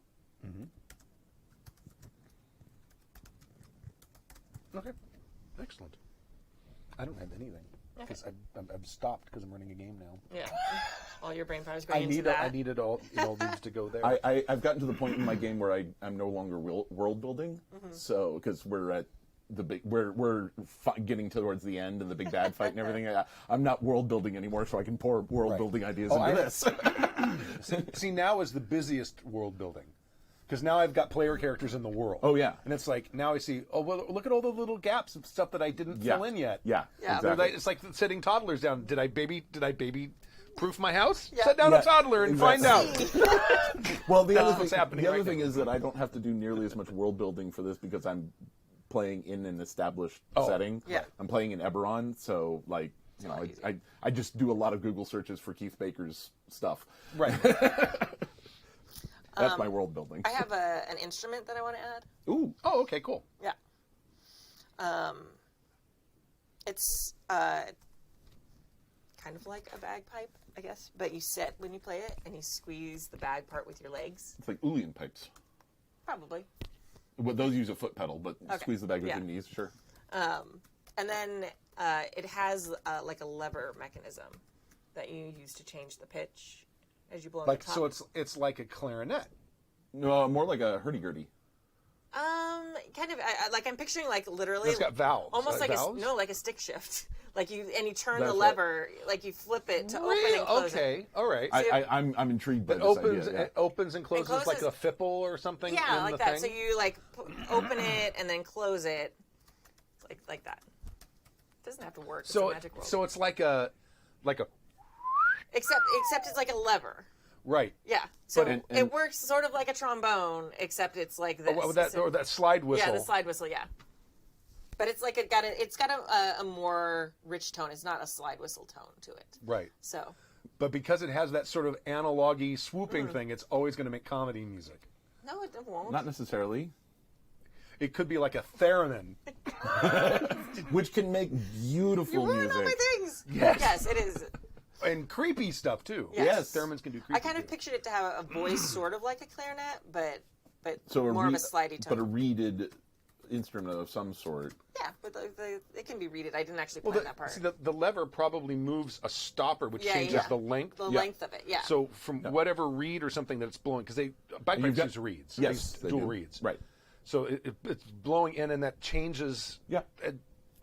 Okay. Excellent. I don't have anything. because I'm stopped because I'm running a game now. Yeah. All your brain power is going into I that. need it all. It all needs to go there. I've gotten to the point in my game where I'm no longer world building. So because we're at the big, we're getting towards the end and the big bad fight and everything. I'm not world building anymore, so I can pour world building ideas into this. See, now is the busiest world building. Because now I've got player characters in the world. Oh, yeah. And it's like, now I see, oh, well, look at all the little gaps of stuff that I didn't fill in yet. Yeah, Yeah. exactly. It's like sitting toddlers down. Did I baby proof my house? Yeah. Set down a toddler and find out. Well, the other what's happening the other right thing now. is that I don't have to do nearly as much world building for this because I'm playing in an established setting. Yeah. I'm playing in Eberron, so like you know, I just do a lot of Google searches for Keith Baker's stuff. Right. That's my world building. I have an instrument that I want to add. Ooh. Oh, okay, cool. Yeah. It's kind of like a bagpipe, I guess, but you sit when you play it and you squeeze the bag part with your legs. It's like Ulian pipes. Probably. Well, those use a foot pedal, but squeeze the bag with your knees, sure. And then it has like a lever mechanism that you use to change the pitch as you blow on Like the top. so, it's like a clarinet. No, more like a hurdy-gurdy. Kind of like I'm picturing like literally. It's got valves. Almost like valves? like a stick shift. Like you turn That's the right. lever, like you flip it to open and close Okay, it. all right. I'm intrigued by It this opens, idea. it opens and closes, like closes- a fipple or something. Yeah, in like the that. Thing? So you like open it and then close it, like that. It doesn't have to work. It's a magic world. So it's like a except it's like a lever. right. Yeah. So and- it works sort of like a trombone, except it's like this. Or that slide whistle. Yeah, the slide whistle. Yeah. But it's like it's got a more rich tone. It's not a slide whistle tone to it. Right. So. But because it has that sort of analog-y swooping thing, it's always going to make comedy music. No, it won't. Not necessarily. It could be like a theremin. Which can make beautiful You ruined music. all my things. Yes. Yes, it is. And creepy stuff, too. Yes. Theremins can do creepy I kind of things. pictured it to have a voice sort of like a clarinet, but So more of a slidey tone. But a reeded instrument of some sort. Yeah, but it can be reeded. I didn't actually plan that part. See, the lever probably moves a stopper, which changes the length. The length of it, yeah. So from whatever reed or something that it's blowing, because bagpipes use reeds. Yes, They use they dual do. reeds. Right. So it's blowing in, and that changes. Yeah.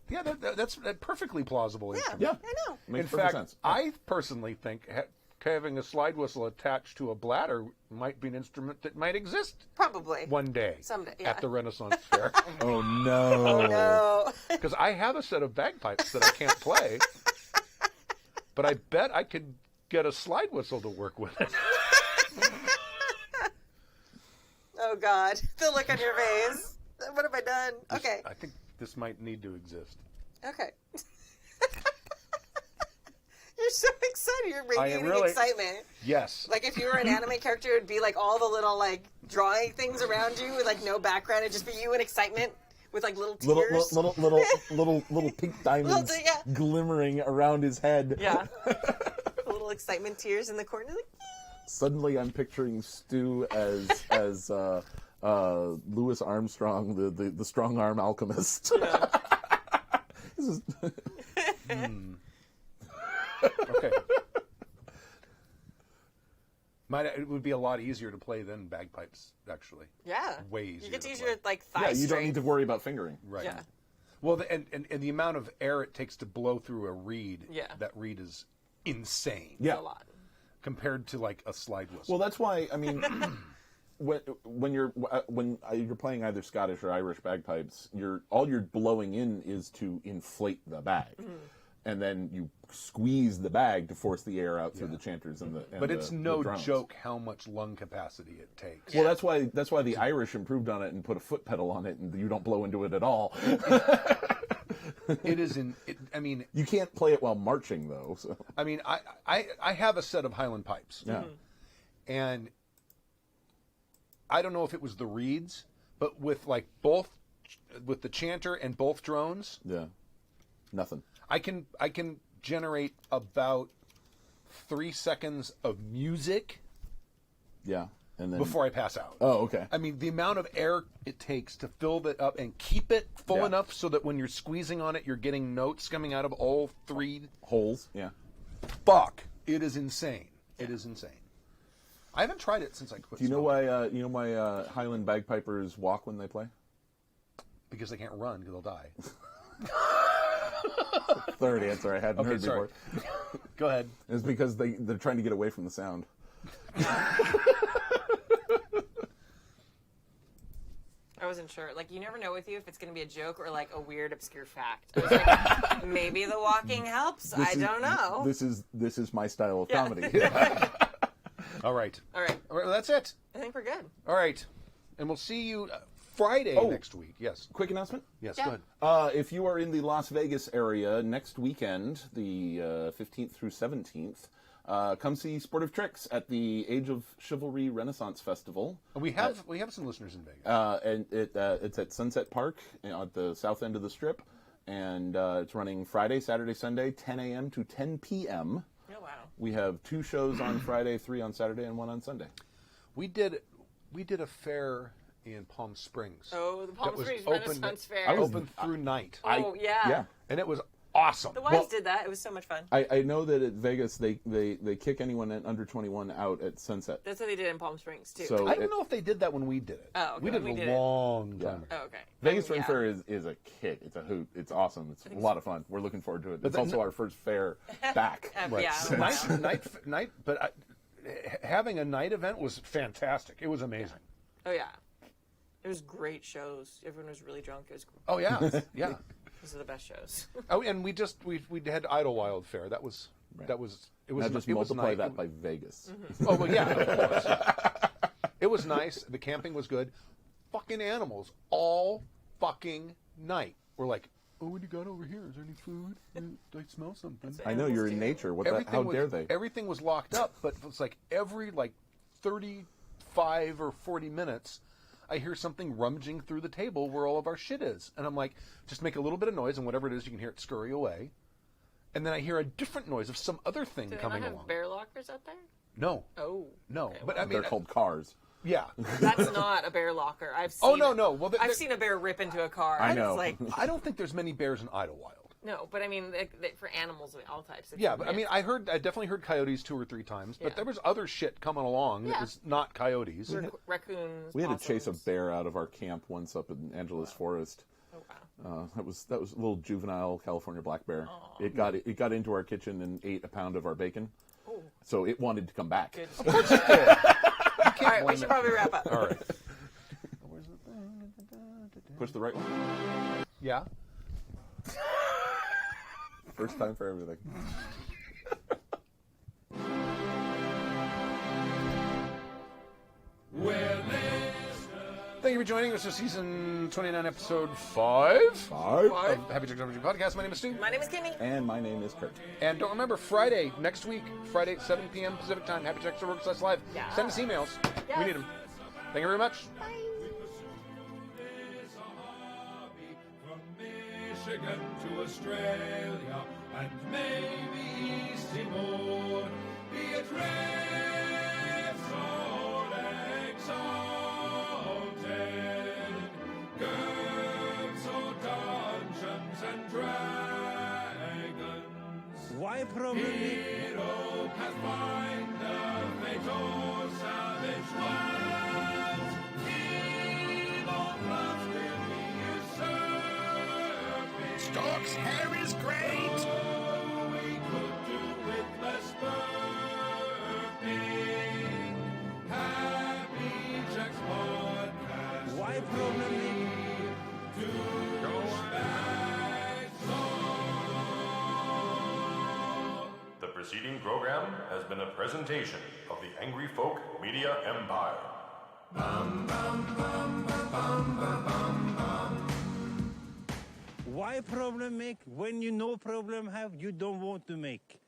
Yeah, that's perfectly plausible. Yeah, Yeah. I know. Makes In perfect fact, sense. I personally think having a slide whistle attached to a bladder might be an instrument that might exist Probably. one day. Someday, yeah. At the Renaissance Fair. Oh no. No. Because I have a set of bagpipes that I can't play, but I bet I could get a slide whistle to work with it. Oh, God. The look on your face. What have I done? Okay. I think this might need to exist. Okay. You're so excited. You're radiating really- excitement. Yes. Like if you were an anime character, it'd be like all the little like drawing things around you with like no background. It'd just be you in excitement with like little tears. Little pink diamonds yeah. glimmering around his head. Yeah. Little excitement tears in the corner. Like, Suddenly, I'm picturing Stu as Louis Armstrong, the strong arm alchemist. This is- Okay. It would be a lot easier to play than bagpipes, actually. yeah. Way You easier get to to use play. your like yeah, thighs you don't straight. need to worry about fingering. Right. Yeah. Well, and the amount of air it takes to blow through a reed, Yeah. that reed is insane Yeah. A lot. compared to like a slide whistle. Well, that's why I mean, when you're playing either Scottish or Irish bagpipes, all you're blowing in is to inflate the bag, and then you squeeze the bag to force the air out through the chanters and the. But it's no drones. joke how much lung capacity it takes. Well, that's why the Irish improved on it and put a foot pedal on it, and you don't blow into it at all. It is I mean, You can't play it while marching though. So. I mean, I have a set of Highland pipes. Yeah. And I don't know if it was the reeds, but with the chanter and both drones, Yeah. Nothing. I can generate about 3 seconds of music Yeah. And then before I pass out. Oh, okay. I mean, the amount of air it takes to fill that up and keep it full Yeah. enough so that when you're squeezing on it, you're getting notes coming out of all three Holes. Yeah. Fuck! It is insane. It is insane. I haven't tried it since I quit. Do you know smoking. why Highland bagpipers walk when they play? Because they can't run because they'll die. Third answer I hadn't heard sorry. before. Go ahead. It's because they're trying to get away from the sound. I wasn't sure. Like, you never know with you if it's going to be a joke or like a weird, obscure fact. I was like, maybe the walking helps. I don't know. This is my style of Yeah. comedy. All right. All right. All right. That's it. I think we're good. All right. And we'll see you Friday Oh. next week. Yes. Quick announcement. Yes. Yeah. Go ahead. If you are in the Las Vegas area next weekend, the 15th through 17th, come see Sportive Tricks at the Age of Chivalry Renaissance Festival. We have some listeners in Vegas. And it's at Sunset Park at the south end of the Strip, and it's running Friday, Saturday, Sunday, 10 a.m. to 10 p.m. Oh, wow. We have 2 shows on Friday, 3 on Saturday, and 1 on Sunday. We did a fair in Palm Springs. Oh, the Palm that was Springs open- Renaissance Fair. Open through night. Oh, yeah. And it was awesome. The wives did that. It was so much fun. I know that at Vegas they kick anyone at under 21 out at sunset. That's what they did in Palm Springs, too. So I don't know if they did that when we did it. Oh, okay. We did We it did a it. long time ago. Oh, okay. Vegas I Ring mean, Fair is a kick. It's a hoot. It's awesome. It's a lot of fun. We're looking forward to it. It's the- also our first fair back. Yeah, So wow. night, but having a night event was fantastic. It was amazing. Oh, yeah. It was great shows. Everyone was really drunk. It was cool. Oh yeah, yeah. Those are the best shows. Oh, and we had Idlewild Fair. It was Now just nice. multiply that by Vegas. Oh well, yeah, of course. It was nice. The camping was good. Fucking animals all fucking night. We're like, oh, what do you got over here? Is there any food? I smell something. I know you're in nature. How dare they? Everything was locked up, but it's like every 35 or 40 minutes, I hear something rummaging through the table where all of our shit is. And I'm like, just make a little bit of noise, and whatever it is, you can hear it scurry away. And then I hear a different noise of some other thing Do they coming not have along. bear lockers out there? No. Oh. No. Okay, But well, I mean, They're called cars. yeah. that's not a bear locker. I've seen Oh, no. Well, I've seen a bear rip into a car. I know. It's like, I don't think there's many bears in Idlewild. no, but I mean, for animals of all types. It's Yeah, but I mean, weird. I definitely heard coyotes 2 or 3 times, but Yeah. there was other shit coming along that Yeah. was not coyotes. Raccoons. We had to chase a possums. bear out of our camp once up in Angeles Forest. Oh, wow. That was a little juvenile California black bear. It got into our kitchen and ate a pound of our bacon. Ooh. So it wanted to come back. Good. Of course it did. All right, we should probably wrap up. All right. Push the right one. Yeah. First time for everything. Thank you for joining us for season 29, episode 5 Five. of Happy Chicks RPG Podcast. My name is Stu. My name is Kimmy. And my name is Kurt. And don't remember, Friday, next week, Friday at 7 p.m. Pacific time, happychecks.org/live. Yeah. Send us emails. Yes. We need them. Thank you very much. From Michigan to Australia and maybe East Timor, be it red, sword, exalted, GURPS or Dungeons and Dragons. Why probably? Hero, Pathfinder, Fate or Savage Worlds, evil plots will be usurping. Stork's hair is great. Oh, we could do with less burping. Happy Jack's Podcast. Why probably? Douchebag Song. The preceding program has been a presentation of the Angry Folk Media Empire. Why problem make when you no problem have you don't want to make?